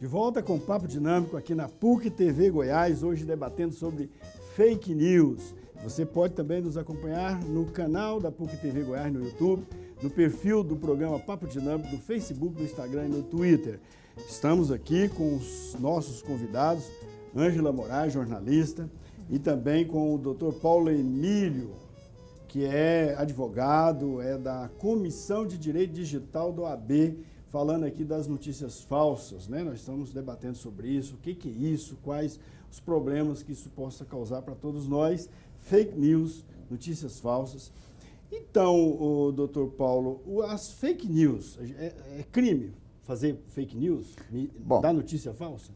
De volta com o Papo Dinâmico aqui na PUC TV Goiás, hoje debatendo sobre fake news. Você pode também nos acompanhar no canal da PUC TV Goiás no YouTube, no perfil do programa Papo Dinâmico, no Facebook, no Instagram e no Twitter. Estamos aqui com os nossos convidados, Ângela Moraes, jornalista, e também com o Dr. Paulo Emílio, que é advogado, é da Comissão de Direito Digital do OAB, falando aqui das notícias falsas, né? Nós estamos debatendo sobre isso, o que é isso, quais os problemas que isso possa causar para todos nós, fake news, notícias falsas. Então, doutor Paulo, as fake news, é crime fazer fake news, dar notícia falsa?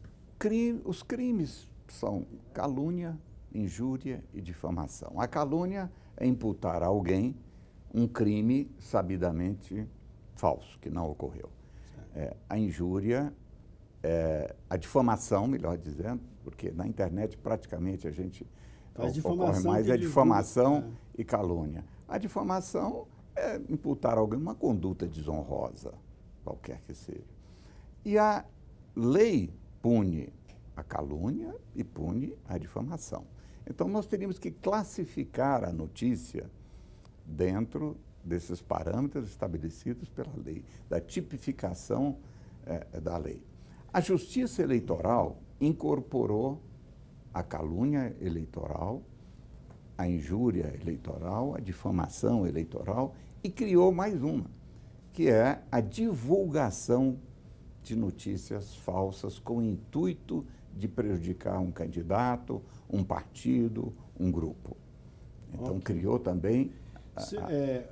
Os crimes são calúnia, injúria e difamação. A calúnia é imputar a alguém um crime sabidamente falso, que não ocorreu. A injúria, a difamação, melhor dizendo, porque na internet praticamente a gente ocorre mais, é difamação e calúnia. A difamação é imputar a alguém uma conduta desonrosa, qualquer que seja. E a lei pune a calúnia e pune a difamação. Então, nós teríamos que classificar a notícia dentro desses parâmetros estabelecidos pela lei, da tipificação da lei. A Justiça Eleitoral incorporou a calúnia eleitoral, a injúria eleitoral, a difamação eleitoral e criou mais uma, que é a divulgação de notícias falsas com o intuito de prejudicar um candidato, um partido, um grupo. Então, criou também...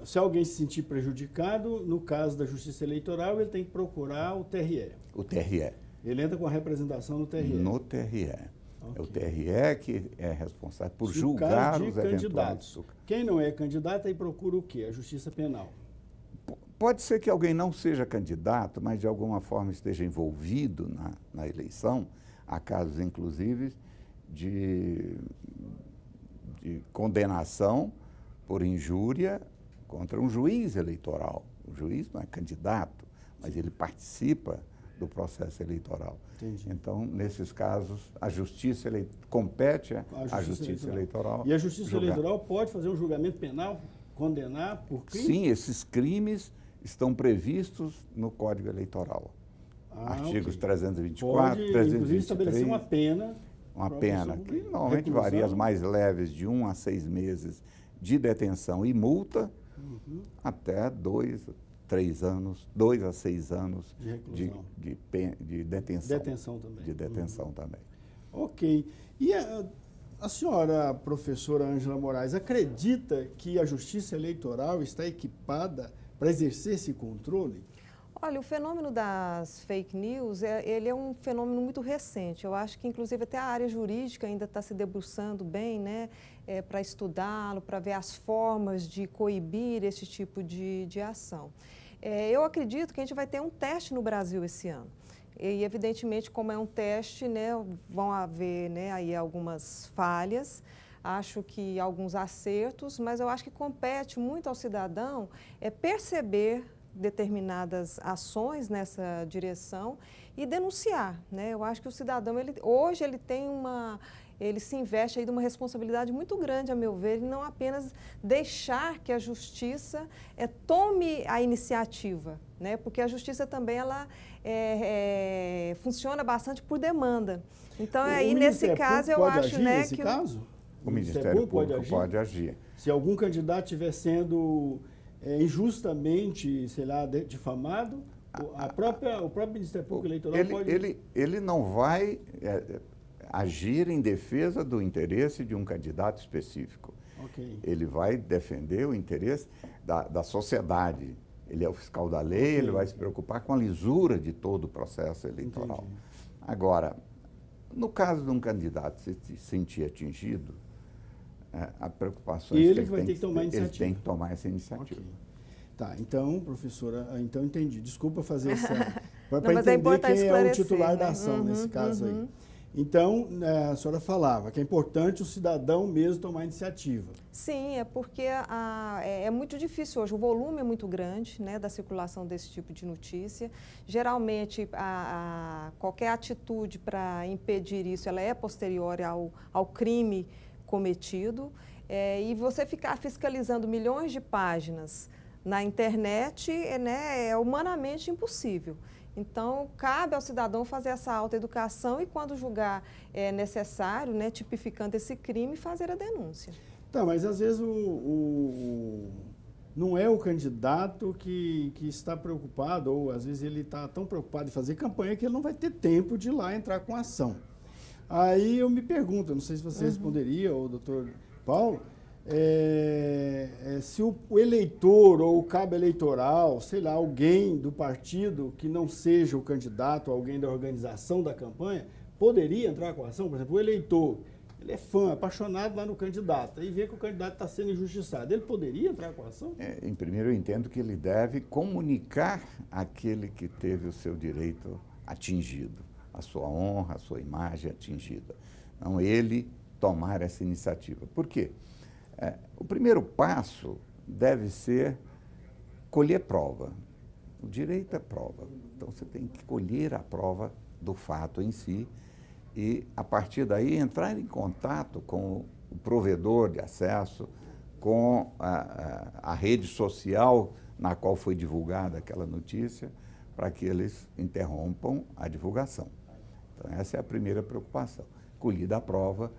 Se alguém se sentir prejudicado, no caso da Justiça Eleitoral, ele tem que procurar o TRE. O TRE. Ele entra com a representação no TRE. No TRE. É o TRE que é responsável por julgar os eventuais. Quem não é candidato, aí procura o quê? A Justiça Penal. Pode ser que alguém não seja candidato, mas de alguma forma esteja envolvido na eleição. Há casos, inclusive, de condenação por injúria contra um juiz eleitoral. O juiz não é candidato, mas ele participa do processo eleitoral. Entendi. Então, nesses casos, a Justiça compete à Justiça Eleitoral. E a Justiça Eleitoral pode fazer um julgamento penal, condenar por crime? Sim, esses crimes estão previstos no Código Eleitoral. Artigos 324, pode, 323. Inclusive, estabelecer uma pena. Uma pena que normalmente varia as mais leves de 1 a 6 meses de detenção e multa, até 2 a 3 anos, 2 a 6 anos de detenção. Detenção também. De detenção também. Ok. E a senhora, professora Ângela Moraes, acredita que a Justiça Eleitoral está equipada para exercer esse controle? Olha, o fenômeno das fake news, ele é um fenômeno muito recente. Eu acho que, inclusive, até a área jurídica ainda está se debruçando bem, né, para estudá-lo, para ver as formas de coibir esse tipo de ação. Eu acredito que a gente vai ter um teste no Brasil esse ano. E, evidentemente, como é um teste, né, vão haver, né, aí algumas falhas. Acho que alguns acertos, mas eu acho que compete muito ao cidadão perceber determinadas ações nessa direção e denunciar, né? Eu acho que o cidadão, hoje ele se investe aí de uma responsabilidade muito grande, a meu ver, e não apenas deixar que a justiça tome a iniciativa, né? Porque a justiça também ela funciona bastante por demanda. Então aí nesse caso eu acho, né, que o Ministério Público pode agir. Se algum candidato estiver sendo injustamente, sei lá, difamado, o próprio Ministério Público Eleitoral pode... Ele não vai agir em defesa do interesse de um candidato específico. Okay. Ele vai defender o interesse da sociedade. Ele é o fiscal da lei, ele vai se preocupar com a lisura de todo o processo eleitoral. Entendi. Agora, no caso de um candidato se sentir atingido, a preocupação é que ele vai ter que tomar iniciativa. Ele tem que tomar essa iniciativa. Okay. Tá, então, professora, então entendi. Desculpa fazer essa... Para entender quem é o titular da ação nesse caso aí. Então, a senhora falava que é importante o cidadão mesmo tomar iniciativa. Sim, é porque é muito difícil hoje, o volume é muito grande, né, da circulação desse tipo de notícia. Geralmente, qualquer atitude para impedir isso, ela é posterior ao crime cometido. E você ficar fiscalizando milhões de páginas na internet né, é humanamente impossível. Então, cabe ao cidadão fazer essa autoeducação e, quando julgar necessário, né, tipificando esse crime, fazer a denúncia. Tá, mas às vezes não é o candidato que está preocupado, ou às vezes ele está tão preocupado em fazer campanha que ele não vai ter tempo de ir lá entrar com ação. Aí eu me pergunto, não sei se você responderia, ou o doutor Paulo, se o eleitor ou o cabo eleitoral, sei lá, alguém do partido que não seja o candidato, alguém da organização da campanha, poderia entrar com ação? Por exemplo, o eleitor, ele é fã, apaixonado lá no candidato, aí vê que o candidato está sendo injustiçado, ele poderia entrar com ação? Em primeiro, eu entendo que ele deve comunicar àquele que teve o seu direito atingido, a sua honra, a sua imagem atingida. Não ele tomar essa iniciativa. Por quê? O primeiro passo deve ser colher prova. O direito é prova. Então, você tem que colher a prova do fato em si e, a partir daí, entrar em contato com o provedor de acesso, com a rede social na qual foi divulgada aquela notícia, para que eles interrompam a divulgação. Então, essa é a primeira preocupação. Colhida a prova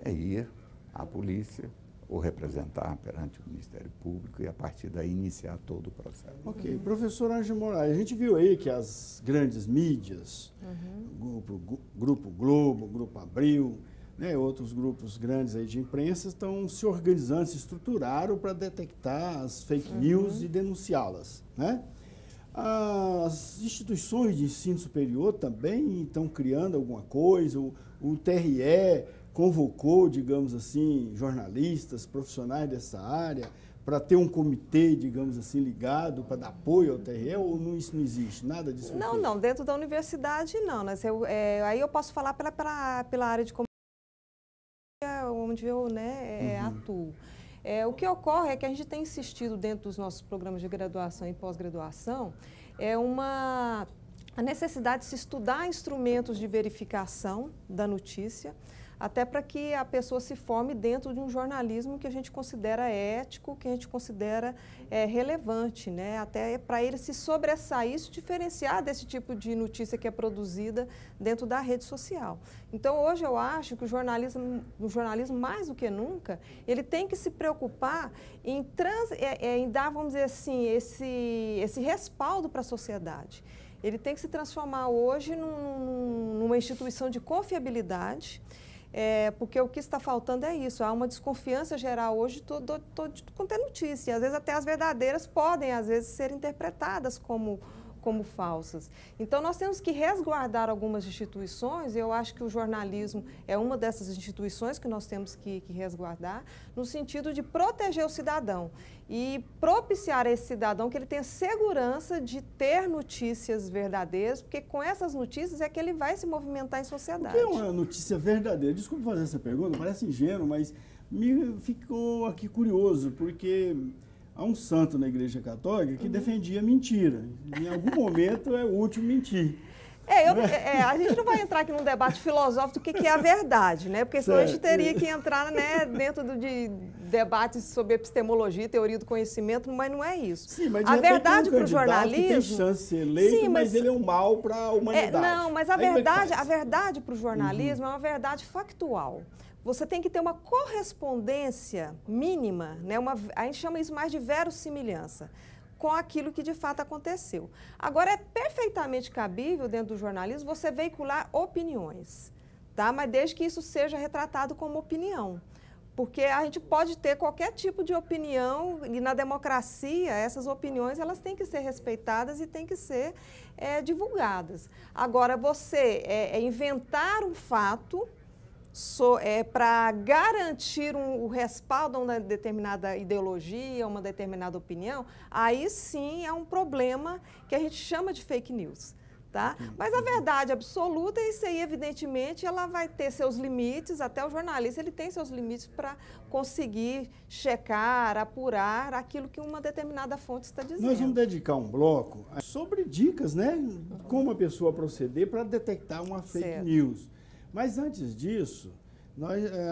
é ir à polícia, ou representar perante o Ministério Público e, a partir daí, iniciar todo o processo. Ok. Professor Ângelo Moraes, a gente viu aí que as grandes mídias, Grupo Globo, Grupo Abril, né, outros grupos grandes aí de imprensa, estão se organizando, se estruturaram para detectar as fake news e denunciá-las, né? As instituições de ensino superior também estão criando alguma coisa, o TRE convocou, digamos assim, jornalistas, profissionais dessa área, para ter um comitê, digamos assim, ligado, para dar apoio ao TRE, ou isso não existe? Nada disso? Não, dentro da universidade não. Né? Aí eu posso falar pela área de comunicação, onde eu atuo. O que ocorre é que a gente tem insistido dentro dos nossos programas de graduação e pós-graduação, a necessidade de se estudar instrumentos de verificação da notícia, até para que a pessoa se forme dentro de um jornalismo que a gente considera ético, que a gente considera relevante, né? Até para ele se sobressair, se diferenciar desse tipo de notícia que é produzida dentro da rede social. Então, hoje eu acho que o jornalismo mais do que nunca, ele tem que se preocupar em dar, vamos dizer assim, esse respaldo para a sociedade. Ele tem que se transformar hoje numa instituição de confiabilidade, porque o que está faltando é isso, há uma desconfiança geral hoje de quanto é notícia, e às vezes até as verdadeiras podem, às vezes, ser interpretadas como falsas. Então, nós temos que resguardar algumas instituições, e eu acho que o jornalismo é uma dessas instituições que nós temos que resguardar, no sentido de proteger o cidadão e propiciar a esse cidadão que ele tenha segurança de ter notícias verdadeiras, porque com essas notícias é que ele vai se movimentar em sociedade. O que é uma notícia verdadeira? Desculpa fazer essa pergunta, parece ingênuo, mas me ficou aqui curioso, porque há um santo na Igreja Católica que defendia mentira. Em algum momento é útil mentir. A gente não vai entrar aqui num debate filosófico do que é a verdade, né? Porque senão a gente teria que entrar, né, dentro de debates sobre epistemologia, teoria do conhecimento, mas não é isso. Sim, mas a verdade para o jornalismo tem chance de ser eleito, mas ele é um mal para a humanidade. Não, mas a verdade para o jornalismo é uma verdade factual. Você tem que ter uma correspondência mínima, né? A gente chama isso mais de verossimilhança, com aquilo que de fato aconteceu. Agora, é perfeitamente cabível dentro do jornalismo você veicular opiniões, tá? Mas desde que isso seja retratado como opinião. Porque a gente pode ter qualquer tipo de opinião e na democracia essas opiniões elas têm que ser respeitadas e têm que ser divulgadas. Agora, você inventar um fato para garantir o respaldo a uma determinada ideologia, uma determinada opinião, aí sim é um problema que a gente chama de fake news. Tá? Mas a verdade absoluta, isso aí, evidentemente, ela vai ter seus limites, até o jornalista ele tem seus limites para conseguir checar, apurar aquilo que uma determinada fonte está dizendo. Nós vamos dedicar um bloco sobre dicas, né? Como a pessoa proceder para detectar uma fake news. Mas antes disso,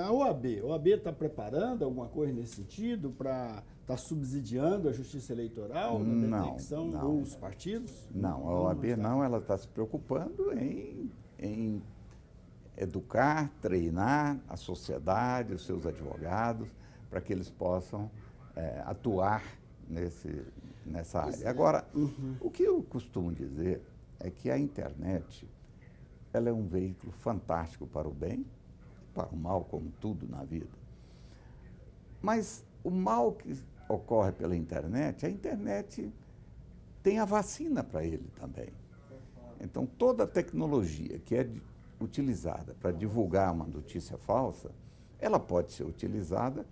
a OAB está preparando alguma coisa nesse sentido para estar subsidiando a Justiça Eleitoral na detecção dos partidos? Não, a OAB não, ela está se preocupando em educar, treinar a sociedade, os seus advogados, para que eles possam atuar nessa área. Agora, o que eu costumo dizer é que a internet ela é um veículo fantástico para o bem e para o mal, como tudo na vida. Mas o mal que ocorre pela internet, a internet tem a vacina para ele também. Então, toda a tecnologia que é utilizada para divulgar uma notícia falsa, ela pode ser utilizada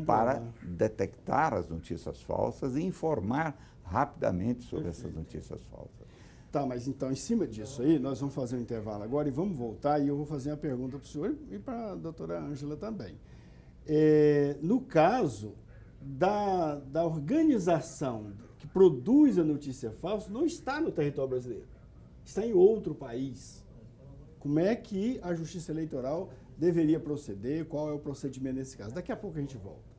para detectar as notícias falsas e informar rapidamente sobre essas notícias falsas. Tá, mas então, em cima disso aí, nós vamos fazer um intervalo agora e vamos voltar e eu vou fazer uma pergunta para o senhor e para a doutora Ângela também. No caso da organização que produz a notícia falsa, não está no território brasileiro, está em outro país. Como é que a Justiça Eleitoral deveria proceder? Qual é o procedimento nesse caso? Daqui a pouco a gente volta.